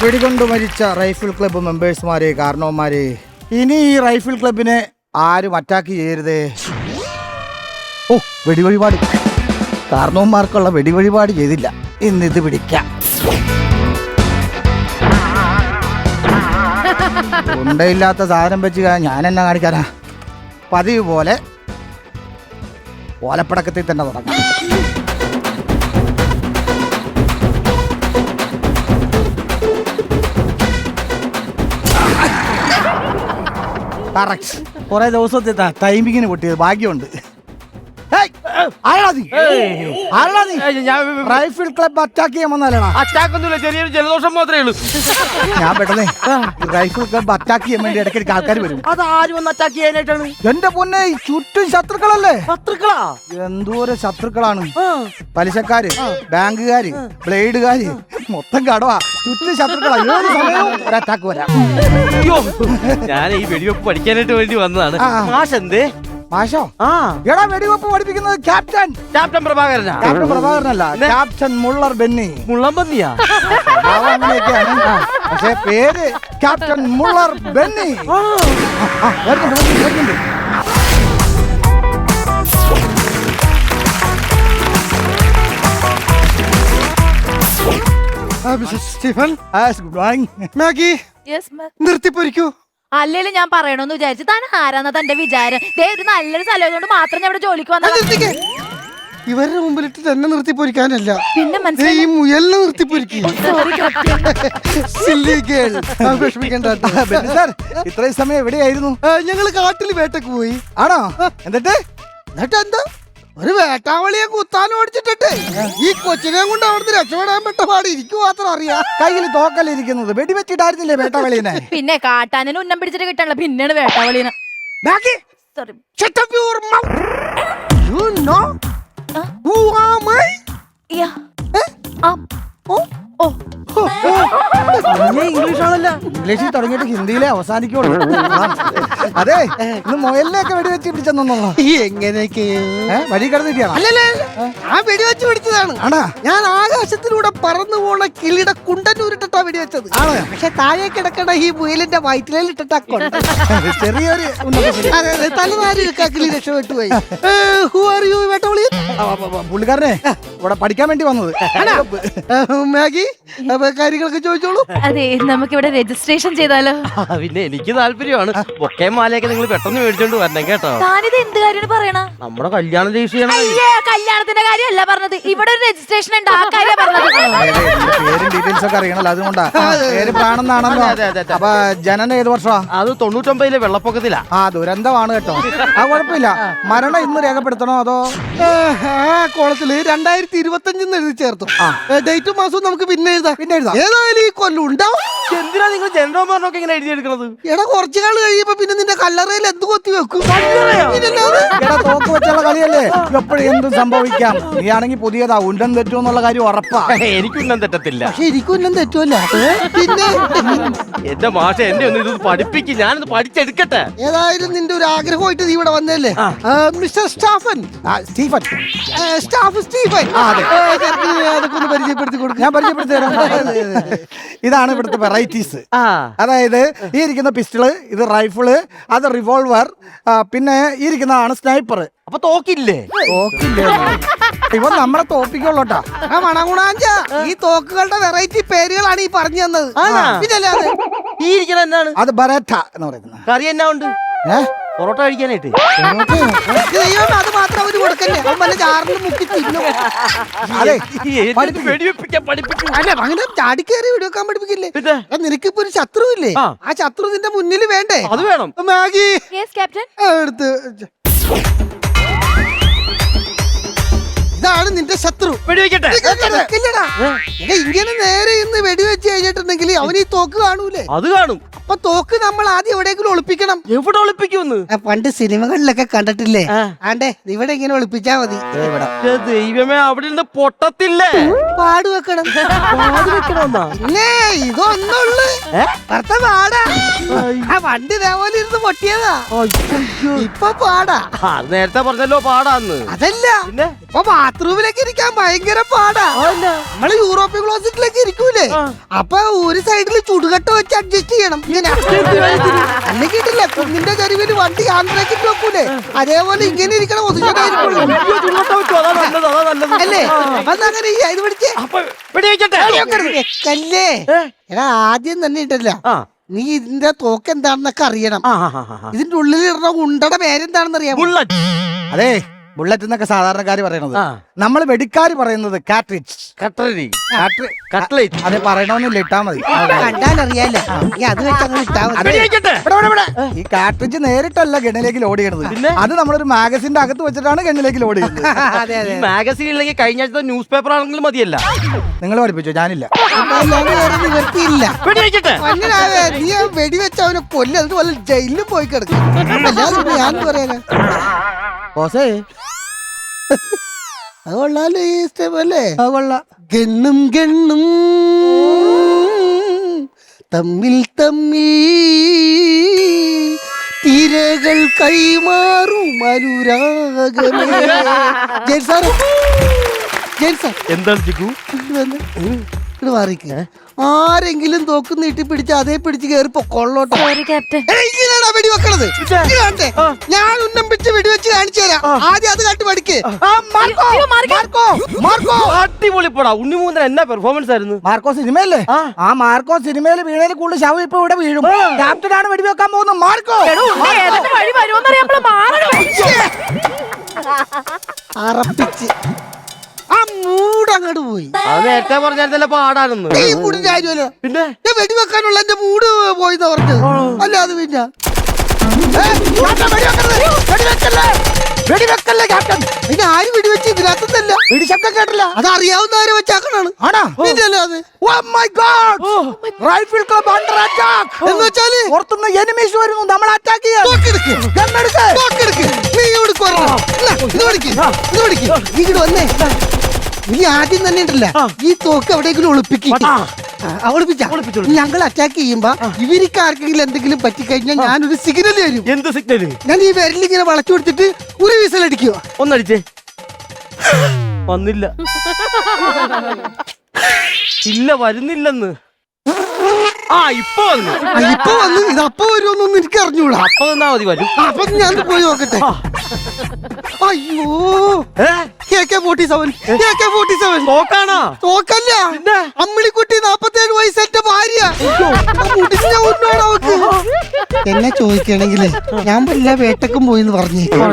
വെടികൊണ്ട് മരിച്ച rifle club മെമ്പേഴ്സ്മാരെ, കാരണവന്മാരെ, ഇനി ഈ റൈഫിൾ ക്ലബിനെ ആരും അറ്റാക്ക് ചെയ്യരുതേ. ഓ, വെടിവഴിപാട് കാരണവന്മാർക്കുള്ള വെടിവഴിപാട് ചെയ്തില്ല. ഇന്നിത് പിടിക്കാം. ഉണ്ടയില്ലാത്ത സാധനം വെച്ച് ഞാൻ എന്നാ കാണിക്കാനാ? പതിവ് പോലെ ഓലപ്പടക്കത്തിൽ തന്നെ തുടങ്ങാം. കറക്റ്റ്. കുറെ ദിവസത്തെ ടൈമിങ്ങിന് പൊട്ടിയത് ഭാഗ്യമുണ്ട്. റൈഫിൾ ക്ലബ് അറ്റാക്ക് ചെയ്യാൻ വന്നാലടാ. അറ്റാക്കൊന്നുമില്ല, ചെറിയൊരു ജലദോഷം മാത്രമേ ഉള്ളൂ. ഞാൻ പെട്ടെന്നേ റൈഫിൾ ക്ലബ് അറ്റാക്ക് ചെയ്യാൻ വേണ്ടി ഇടയ്ക്കിടയ്ക്ക് ആൾക്കാർ വരും. അത് ആരും ഒന്ന് അറ്റാക്ക് ചെയ്യാനായിട്ടാണ്? എന്റെ പൊന്നെ, ചുറ്റും ശത്രുക്കളല്ലേ. ശത്രുക്കളാ? എന്തോരം ശത്രുക്കളാണ്. പലിശക്കാര്, ബാങ്കുകാര്, ബ്ലേഡുകാര്, മൊത്തം കടവാ. ചുറ്റും ശത്രുക്കളാ. ഏത് സമയവും ഒരു അറ്റാക്ക് വരാം. അയ്യോ, ഞാൻ ഈ വെടിവെപ്പ് പഠിക്കാനായിട്ട് വേണ്ടി വന്നതാണ്. മാഷ് എന്തേ? മാഷോ? എടാ, വെടിവെപ്പ് പഠിപ്പിക്കുന്നത് ക്യാപ്റ്റൻ പ്രഭാകരനാ. ക്യാപ്റ്റൻ പ്രഭാകരനല്ല, ക്യാപ്റ്റൻ മുള്ളർ ബെന്നി. മുള്ളംപന്നിയാ? അങ്ങനെയൊക്കെയാണ്, പക്ഷെ പേര് ക്യാപ്റ്റൻ മുള്ളർ ബെന്നി. വരുന്നുണ്ട്. Stephen, good morning. മാഗി, നിർത്തിപ്പൊരിക്കൂ. അല്ലേലും ഞാൻ പറയണമെന്ന് വിചാരിച്ചു. താൻ ആരാന്ന തന്റെ വിചാരം? ഒരു നല്ലൊരു സ്ഥലം കൊണ്ട് മാത്രം ഞാൻ ഇവിടെ ജോലിക്ക് വന്നത്. ഇവരുടെ മുമ്പിലിട്ട് തന്നെ നിർത്തിപ്പൊരിക്കാനല്ല, പിന്നെ ഈ മുയലിനെ നിർത്തിപ്പൊരിക്കും. ഇത്രയും സമയം എവിടെയായിരുന്നു? ഞങ്ങള് കാട്ടിൽ വേട്ടക്ക് പോയി. ആണോ? എന്നിട്ട് എന്താ ഒരു വേട്ടാവളിയെ കുത്താൻ ഓടിച്ചിട്ടെ ഈ കൊച്ചിനെ കൊണ്ട് അവിടുന്ന് രക്ഷപ്പെടാൻ പെട്ട പാട് എനിക്ക് മാത്രം അറിയാം. കയ്യിൽ തോക്കല്ലിരിക്കുന്നത്. വെടിവെച്ചിട്ടായിരുന്നില്ലേ വേട്ടാവളീനെ? പിന്നെ കാട്ടാനെ ഉന്നം പിടിച്ചിട്ട് കിട്ടണല്ലോ, പിന്നെയാണ് വേട്ടാവളീനെ. Sorry. Shut up your mouth. You know who am I? ഇംഗ്ലീഷിൽ തുടങ്ങിയിട്ട് ഹിന്ദിയിലെ അവസാനിക്കുള്ളൂ. അതെ, ഇന്ന് മുയലിനെയൊക്കെ വെടിവെച്ച് പിടിച്ചെന്നോ? എങ്ങനെയൊക്കെ വഴി കിടന്നിട്ടാണ്? അല്ലല്ലേ, ആ വെടിവെച്ച് പിടിച്ചതാണ്. ആണാ? ഞാൻ ആകാശത്തിലൂടെ പറന്നു പോണ കിളിയുടെ കുണ്ടന്നൂരിട്ടാ വെടിവെച്ചത്. പക്ഷെ താഴെ കിടക്കണ ഈ മുയലിന്റെ വയറ്റിലിട്ടാ ചെറിയൊരു തലനാരി കിളി രക്ഷപ്പെട്ടു പോയി. Who are you, വേട്ടവളി? പുള്ളിക്കാരനെ ഇവിടെ പഠിക്കാൻ വേണ്ടി വന്നത്. മാഗി, കാര്യങ്ങളൊക്കെ ചോദിച്ചോളൂ. അതെ, നമുക്ക് ഇവിടെ രജിസ്ട്രേഷൻ ചെയ്താലോ? പിന്നെ എനിക്ക് താല്പര്യമാണ്. ബൊക്കയും മാലയൊക്കെ നിങ്ങൾ പെട്ടെന്ന് മേടിച്ചോണ്ട് വരണം കേട്ടോ. താനിത് എന്ത് കാര്യം പറയണ? നമ്മുടെ കല്യാണം രജിസ്റ്റർ കല്യാണത്തിന്റെ കാര്യമല്ല പറഞ്ഞത്, ഇവിടെ ഒരു രജിസ്ട്രേഷൻ ഉണ്ട്, ആ കാര്യം പറഞ്ഞത്. പേരും ഡീറ്റെയിൽസ് ഒക്കെ അറിയണല്ലോ, അതുകൊണ്ടാ. പേര് പ്രാണെന്നാണല്ലോ. അപ്പൊ ജനന ഏത് വർഷമാ? അത് 99 വെള്ളപ്പൊക്കത്തിലാ. ദുരന്തമാണ് കേട്ടോ. കുഴപ്പമില്ല. മരണം ഇന്ന് രേഖപ്പെടുത്തണോ അതോ? കോളത്തില് 2025 എഴുതി ചേർത്തു. ഡേറ്റും മാസവും നമുക്ക് പിന്നെ എഴുതാം. ഏതായാലും ഈ കൊല്ലം ഉണ്ടാവും. എന്തിനാ നിങ്ങൾ ജനറോമറിനൊക്കെ ഇങ്ങനെ എഴുതിയെടുക്കുന്നത്? എടാ, കുറച്ചു കാലം കഴിയുമ്പോ പിന്നെ നിന്റെ കല്ലറയിൽ എന്ത് കൊത്തി വെക്കും? തോക്ക് വെച്ചുള്ള കളിയല്ലേ, എപ്പോഴും എന്തും സംഭവിക്കാം. നീ ആണെങ്കിൽ പുതിയതാ, ഉണ്ടൻ തെറ്റുമെന്നുള്ള കാര്യം ഉറപ്പാ. എനിക്കൊന്നും തെറ്റത്തില്ല. പക്ഷെ എനിക്കൊന്നും തെറ്റുമല്ല. പിന്നെ എന്റെ മാഷ എന്നെ ഒന്ന് ഇത് പഠിപ്പിക്കും, ഞാനത് പഠിച്ചെടുക്കട്ടെ. ഏതായാലും നിന്റെ ഒരു ആഗ്രഹമായിട്ട് നീ ഇവിടെ വന്നല്ലേ, മിസ്റ്റർ സ്റ്റീഫൻ. അതൊക്കെ ഒന്ന് പരിചയപ്പെടുത്തി കൊടുക്കും. ഞാൻ പരിചയപ്പെടുത്തി തരാം. ഇതാണ് ഇവിടുത്തെ വെറൈറ്റീസ്. അതായത് ഈ ഇരിക്കുന്ന പിസ്റ്റള്, ഇത് റൈഫിള്, അത് റിവോൾവർ, പിന്നെ ഈ ഇരിക്കുന്നതാണ് സ്നൈപ്പർ. അപ്പൊ തോക്കില്ലേ? തോക്കില്ലേ? ഇവൻ നമ്മളെ തോപ്പിക്കുള്ളൂട്ടാ. മണഗുണാഞ്ച, ഈ തോക്കുകളുടെ വെറൈറ്റി പേരുകളാണ് ഈ പറഞ്ഞു തന്നത്. പിന്നല്ലേ ഈ ഇരിക്കണ എന്നാണ്? അത് ബരേറ്റ എന്ന് പറയുന്നത്. കറി എന്നാ ഉണ്ട്? പൊറോട്ട കഴിക്കാനായിട്ട്. അത് മാത്രം അവര് കൊടുക്കല്ലേ, അവൻ വല്ല ചാറിന് മുക്കി തിന്നു. അല്ല, അങ്ങനെ ചാടിക്കേറി വെടിവെക്കാൻ പഠിപ്പിക്കില്ലേ? നിനക്കിപ്പോ ഒരു ശത്രു ഇല്ലേ? ആ ശത്രു നിന്റെ മുന്നിൽ വേണ്ടേ? അത് വേണം. മാഗി ക്യാപ്റ്റൻ, ഇതാണ് നിന്റെ ശത്രു. വെടിവെക്കട്ടെ? ഇങ്ങനെ നേരെ ഇന്ന് വെടിവെച്ച് കഴിഞ്ഞിട്ടുണ്ടെങ്കിൽ അവൻ ഈ തോക്ക് കാണൂലേ? അത് കാണും. അപ്പൊ തോക്ക് നമ്മൾ ആദ്യം എവിടെയെങ്കിലും ഒളിപ്പിക്കണം. എവിടെ ഒളിപ്പിക്കുമെന്ന്? പണ്ട് സിനിമകളിലൊക്കെ കണ്ടിട്ടില്ലേ? ആണ്ടേ ഇവിടെ ഇങ്ങനെ ഒളിപ്പിച്ചാ മതി. ദൈവമേ, അവിടെ നിന്ന് പൊട്ടത്തില്ലേ? പാട് വെക്കണം. പിന്നെ ഇതൊന്നുള്ളു ഭർത്ത പാടാ. ആ വണ്ടി ഇതേപോലെ ഇരുന്ന് പൊട്ടിയതാ. ഇപ്പൊ പാടാ. നേരത്തെ പറഞ്ഞല്ലോ പാടാന്ന്. അതല്ല, ഇപ്പൊ ബാത്റൂമിലേക്ക് ഇരിക്കാൻ ഭയങ്കര പാടാ. നമ്മള് യൂറോപ്യൻ ക്ലോസറ്റിലേക്ക് ഇരിക്കൂലേ, അപ്പൊ ഒരു സൈഡിൽ ചുടുകട്ട വെച്ച് അഡ്ജസ്റ്റ് ചെയ്യണം. ഇങ്ങനെ അല്ലെങ്കിൽ കുന്നിന്റെ ചരിവില് വണ്ടി ആന്ധ്രക്കിട്ട് വെക്കൂലേ, അതേപോലെ ഇങ്ങനെ ഇരിക്കണ അല്ലേ? അതങ്ങനെ ഇത് പിടിച്ചേ വെക്കല്ലേ. എടാ ആദ്യം തന്നെ ഇട്ടല്ല, നീ ഇതിന്റെ തോക്ക് എന്താണെന്നൊക്കെ അറിയണം. ഇതിന്റെ ഉള്ളിൽ ഇടുന്ന ഉണ്ടയുടെ പേരെന്താണെന്ന് അറിയാം? അതെ, ബുള്ളറ്റ് എന്നൊക്കെ സാധാരണക്കാര് പറയണത്, നമ്മൾ വെടിക്കാര് പറയുന്നത് കാട്രിഡ്ജ്. അത് പറയണമെന്നില്ല, ഇട്ടാ മതി. കണ്ടാലറിയാലോ, അത് വെച്ച് അങ്ങനെ ഇട്ടാ മതി. ഈ കാട്രിഡ്ജ് നേരിട്ടല്ല ഗണ്ണിലേക്ക് ലോഡ് ചെയ്യണത്, അത് നമ്മളൊരു മാഗസിന്റെ അകത്ത് വെച്ചിട്ടാണ് ഗണ്ണിലേക്ക് ലോഡ് ചെയ്യുന്നത്. അതെ അതെ, മാഗസിൻ ഇല്ലെങ്കിൽ കഴിഞ്ഞ ആഴ്ച ന്യൂസ് പേപ്പർ ആണെങ്കിലും മതിയല്ല. നിങ്ങൾ പഠിപ്പിച്ചോ, ഞാനില്ല. നിവർത്തിയില്ല. നീ വെടിവെച്ച് അവനെ കൊല്ല, അതുപോലെ ജയിലിൽ പോയി കിടക്കും. ഞാൻ പറയാനാ ബോസേ, അത് കൊള്ളാലോ ഈ സ്റ്റെപ്പല്ലേ? അത് കൊള്ളാം. ഗണ്ണും ഗണ്ണും തമ്മിൽ തമ്മിൽ തിരകൾ കൈമാറും അനുരാഗമേ. ജയൻ സാർ, ജയൻ സാർ, എന്താണ് ജിഗു? ഇവിടെ മാറിക്ക്. ആരെങ്കിലും തോക്ക് നീട്ടി പിടിച്ച് അതേ പിടിച്ച് കയറി പൊക്കോളോട്ടോ. ഇങ്ങനെയാണോ വെടിവെക്കണത്? ഞാൻ ഉന്നം വെച്ച് വെടിവെച്ച് കാണിച്ചു തരാം. ആദ്യം അത് കണ്ടു പഠിക്ക്. അടിപൊളിപ്പോടാ ഉണ്ണിമൂന്നൻ. എന്നാ പെർഫോമൻസ് ആയിരുന്നു. മാർക്കോ സിനിമയല്ലേ? ആ മാർക്കോ സിനിമയിൽ വീണേൽ കൂടുതൽ ശവം ഇപ്പൊ ഇവിടെ വീഴും. ക്യാപ്റ്റനാണ് വെടിവെക്കാൻ പോകുന്നത്. മാർക്കോ അറപ്പിച്ച് ആ മൂടങ്ങോട്ട് പോയി. അത് നേരത്തെ പറഞ്ഞാൽ പാടാണെന്ന്. ഈ മൂടിന്റെ കാര്യമല്ലോ. പിന്നെ ഞാൻ വെടിവെക്കാനുള്ള എന്റെ മൂട് പോയിന്ന് പറഞ്ഞത് അല്ലാതെ പിന്നെ വെടിവെക്കല്ലേ ക്യാപ്റ്റൻ? പിന്നെ ആര് വെടിവെച്ച് ഇതിനകത്തല്ല വെടിശബ്ദം കേട്ടില്ല. അത് അറിയാവുന്നവരെ വെച്ചാക്കണാണ്. ആണോ? പിന്നല്ലാതെ. Oh my God! Rifle club under attack. എന്ന് വെച്ചാല് പുറത്തുനിന്ന് എനിമീസ് വരുന്നു, നമ്മൾ അറ്റാക്ക് ചെയ്യാം. നീ ഇങ്ങോട്ട് വന്നേ. നീ ആദ്യം തന്നെ ഉണ്ടല്ല ഈ തോക്ക് എവിടെയെങ്കിലും ഒളിപ്പിക്കും. ഞങ്ങൾ അറ്റാക്ക് ചെയ്യുമ്പോ ഇവർക്ക് ആർക്കെങ്കിലും എന്തെങ്കിലും പറ്റിക്കഴിഞ്ഞാൽ ഞാനൊരു സിഗ്നൽ തരും. എന്ത് സിഗ്നൽ? ഞാൻ ഈ വിരലിങ്ങനെ വളച്ചു കൊടുത്തിട്ട് ഒരു വിസലടിക്കുക. ഒന്നടിച്ചേ. വന്നില്ല. ഇല്ല, വരുന്നില്ലെന്ന്. ഇപ്പൊ വന്നു. ഇത് അപ്പൊ വരുമെന്നൊന്നും എനിക്ക് അറിഞ്ഞൂടാ. അപ്പൊ നിന്നാ മതി, വരും. അപ്പൊ ഞാൻ പോയി നോക്കട്ടെ. അയ്യോ, AK-47 തോക്കാണോ? തോക്കല്ല, അമ്മിണിക്കുട്ടി 47 വയസ്സെന്റെ ഭാര്യ. എന്നെ ചോദിക്കണെങ്കിലേ ഞാൻ വല്ല വേട്ടക്കും പോയിന്ന് പറഞ്ഞേക്കാം.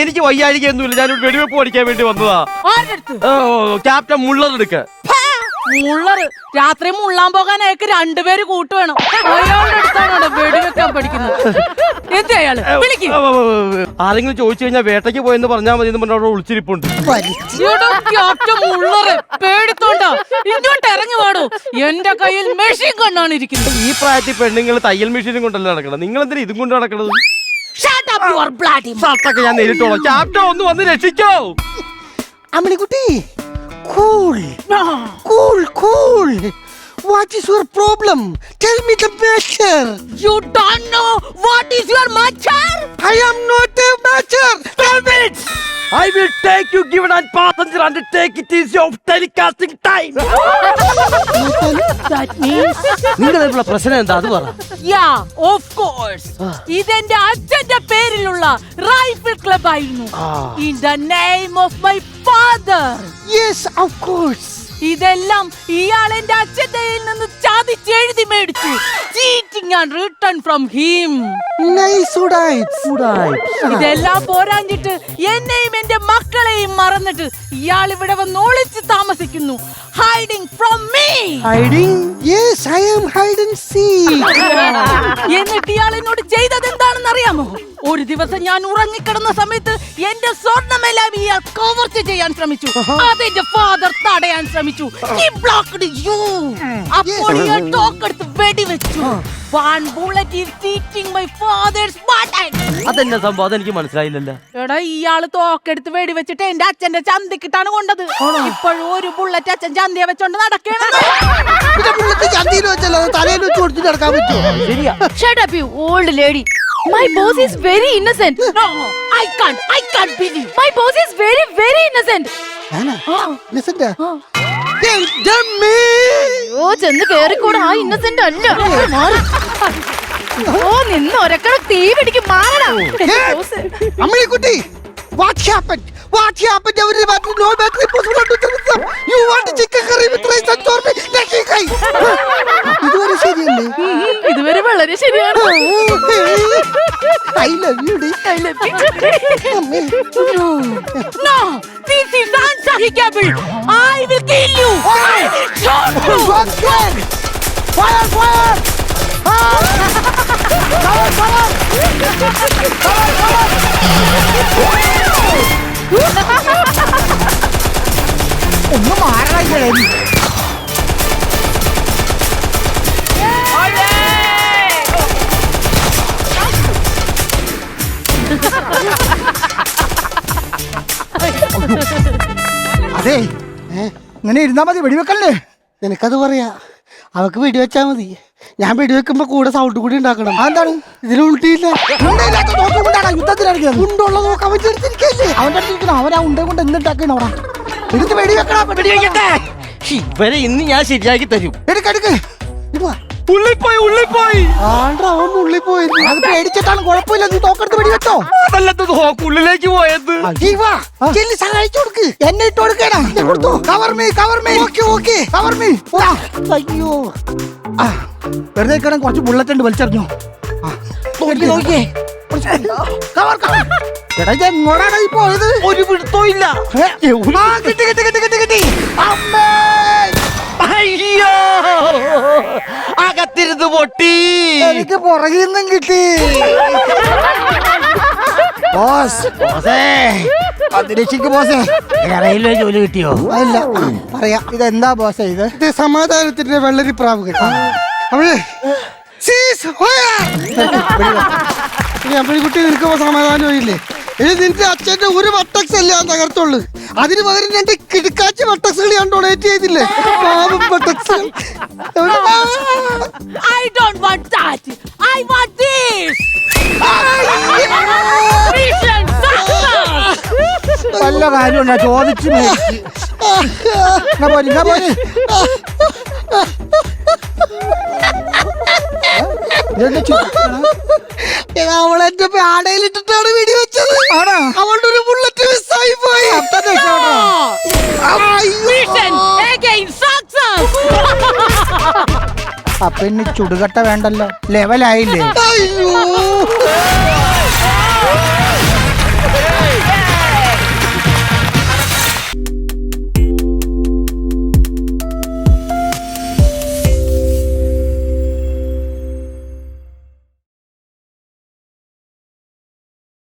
എനിക്ക് വയ്യാഴികയൊന്നുമില്ല, ഞാനൊരു വെടിവെപ്പ് പഠിക്കാൻ വേണ്ടി വന്നതാ. ക്യാപ്റ്റൻ മുള്ളർ എടുക്ക. മുള്ളറ് രാത്രി മുള്ളാൻ പോകാൻ അയാൾക്ക് രണ്ടുപേര് കൂട്ട് വേണം. അയാളുടെ അടുത്താണ് വെടിവെക്കാൻ പഠിക്കുന്നത്. എന്താ അയാള്? ആരെങ്കിലും ചോദിച്ചു കഴിഞ്ഞാൽ വേട്ടയ്ക്ക് പോയെന്ന് പറഞ്ഞാൽ മതി എന്ന് പറഞ്ഞ അവിടെ ഒളിച്ചിരിപ്പുണ്ട്. മുള്ളറ് പേടിത്തോണ്ട ഇങ്ങോട്ട് ഇറങ്ങി പാടൂ. എന്റെ കയ്യിൽ മെഷീൻ കണ്ണാണ് ഇരിക്കുന്നത്. ഈ പ്രായത്തിൽ പെണ്ണുങ്ങൾ തയ്യൽ മെഷീനും കൊണ്ടല്ല നടക്കണം. നിങ്ങൾ എന്തിനാ ഇതും കൊണ്ട് നടക്കണത്? ഷർട്ടൊക്കെ ഞാൻ നേരിട്ടോളാം. ക്യാപ്റ്റൻ ഒന്ന് വന്ന് രക്ഷിച്ചോ. Amminikutty, cool. What is your problem? Tell me the matter. You don't know what is your matter? I am not a matter. Stop it! I will take you given and passenger and take it is your telecasting time. That means നിങ്ങളുടെ പ്രശ്നം എന്താ അത് പറ. yeah, of course. ഇതെന്റെ അച്ഛന്റെ പേരിലുള്ള rifle club ആയിരുന്നു. In the name of my father. Yes, of course. ഇതെല്ലാം ഇയാൾ എന്റെ അച്ഛന്റെ കയ്യിൽ നിന്ന് ചാതിച്ചെഴുതി മേടിച്ചു. Cheating and return from him. ഇതെല്ലാം പോരാഞ്ഞിട്ട് എന്നെയും എന്റെ മക്കളെയും മറന്നിട്ട് ഇയാൾ ഇവിടെ വന്ന് ഒളിച്ച് താമസിക്കുന്നു. Hiding from me. എന്നിട്ട് ഇയാൾ എന്നോട് ചെയ്തത് എന്താണെന്ന് അറിയാമോ? ഒരു ദിവസം ഞാൻ ഉറങ്ങിക്കിടന്ന സമയത്ത് എന്റെ സ്വർണ്ണമെല്ലാം ഇയാൾ കവർച്ച ചെയ്യാൻ ശ്രമിച്ചു. അതെന്റെ ഫാദർ തടയാൻ ശ്രമിച്ചു. He blocked you. അപ്പോൾ ഇയാൾ തോക്കെടുത്ത് വെടിവെച്ചു. One bullet is eating my father's button. അതെന്നെ സംഭവം അതെനിക്ക് മനസ്സിലായില്ലല്ലോ. എടാ ഇയാള് തോക്കെടുത്ത് വെടിവെച്ചിട്ട് എന്റെ അച്ഛന്റെ ചന്തിക്കിട്ടാണ് കൊണ്ടത്. ഇപ്പോഴും ഒരു ബുള്ളറ്റ് അച്ഛൻ ചന്തിയെ വെച്ചോണ്ട് നടക്കണം. Shut up, you old lady. My boss is very innocent. No, I can't believe. My boss is very, very innocent. ഓ ചെന്ന് കേറിക്കൂടെ, ആ ഇന്നസെന്റ് അല്ല. മാറ്. ഓ നിന്ന് ഒരക്കട തീ പിടിക്കും. മാറടാ. അമ്മക്കുട്ടി, what happened? What happened? No battery possible to tell them. You want chicken curry with rice and torme? ഇതുവരെ ശരിയല്ലേ? ഇതുവരെ വളരെ ശരിയാണ്. I love you, dear. I love you. No, this is unsahikable. I will kill you. I will shoot you. Fire! Fire! ഒന്ന് മാറാ. അതെ, ഇങ്ങനെ ഇരുന്നാ മതി, വെടിവെക്കല്ലേ? നിനക്കത് പറയാ, അവക്ക് വെടിവെച്ചാ മതി. ഞാൻ വെടിവെക്കുമ്പോ കൂടെ സൗണ്ട് കൂടി ഉണ്ടാക്കണം. അതെന്താണ്? ഇതിൽ ഉണ്ടില്ല. യുദ്ധത്തിലിറങ്ങിയത് ഉണ്ടുള്ള നോക്കാൻ പറ്റിയിരിക്കല്ലേ? അവന്റെ അടുത്തിരിക്കണം. അവൻ ആ ഉണ്ട കൊണ്ട് എന്തുണ്ടാക്കണം അവിടെ? എടുത്ത് വെടിവെക്കണം. വെടിവെക്കട്ടെ. ഇവരെ ഇന്ന് ഞാൻ ശരിയാക്കി തരും. എടുക്കെടുക്ക്. ഉള്ളിപ്പോയി. ആണ്ടാ, അവൻ ഉള്ളിൽ പോയിരുന്നു. അത് പേടിച്ചിട്ടാണ്. കുഴപ്പമില്ല, നീ തോക്കെടുത്ത് വെടിവെച്ചോ. അതല്ലത് ഉള്ളിലേക്ക് പോയത്. സഹായിച്ചു കൊടുക്ക്. എന്നെ ഇട്ട് കൊടുക്കണം. Cover me. അയ്യോ, വെറുതെ കിടന്ന് കുറച്ച് ബുള്ളറ്റ് ഉണ്ട്, വലിച്ചെറിഞ്ഞു. നോക്കിയേ. എടാ, ഇത് എങ്ങോട്ടാണ് ഈ പോയത്? ഒരു പിടുത്തവും ഇല്ല. കിട്ടി. അമ്മേ, അയ്യോ, അകത്തിരുന്ന് പൊട്ടി. എനിക്ക് പുറകിൽ നിന്നും കിട്ടി. ബോസേ, രക്ഷിക്ക് ബോസേ. റെയിൽവേ ജോലി കിട്ടിയോ? അല്ല, പറയാ. ഇതെന്താ ബോസേ ഇത്? ഇത് സമാധാനത്തിന്റെ വെള്ളരിപ്രാവ് കേട്ടോ. അവള് അമ്മക്കുട്ടി നിൽക്കുമ്പോ സമാധാനം ഇല്ലേ? ഇനി നിന്റെ അച്ഛന്റെ ഒരു വട്ടക്സ് അല്ല ഞാൻ തകർത്തുള്ളു. അതിന് പകരം രണ്ട് കിടക്കാച്ചി വട്ടക്സുകൾ ഞാൻ ഡൊണേറ്റ് ചെയ്തില്ലേ? പാവം വട്ടക്സ്. I don't want that. I want this. Mission success. വല്ല കാര്യമുണ്ടോ? ചോദിച്ചു മേടിച്ച്. പോരി. അവളെന്റെ ആടയിലിട്ടിട്ടാണ് വെടിവെച്ചത്. അവളുടെ ഒരു ബുള്ളറ്റ് മിസ്സായി പോയി. Mission again success. അപ്പൊ ഇനി ചുടുകട്ട വേണ്ടല്ലോ, ലെവലായില്ലേ? അയ്യോ.